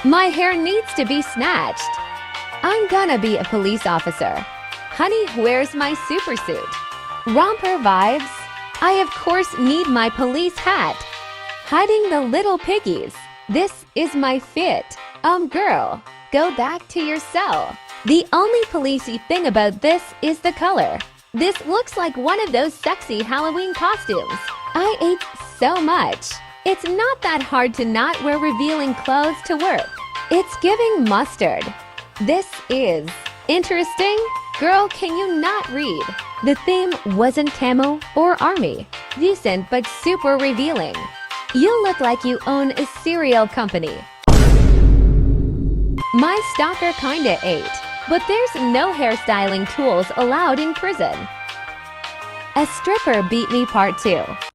My hair needs to be snatched. I'm gonna be a police officer. Honey, where's my super suit? Romper vibes. I of course need my police hat. Hiding the little piggies. This is my fit. Girl, go back to your cell. The only policey thing about this is the color. This looks like one of those sexy Halloween costumes. I ate so much. It's not that hard to not wear revealing clothes to work. It's giving mustard. This is interesting. Girl, can you not read? The theme wasn't camo or army. Decent but super revealing. You look like you own a cereal company. My stalker kinda ate, but there's no hairstyling tools allowed in prison. A stripper beat me part 2.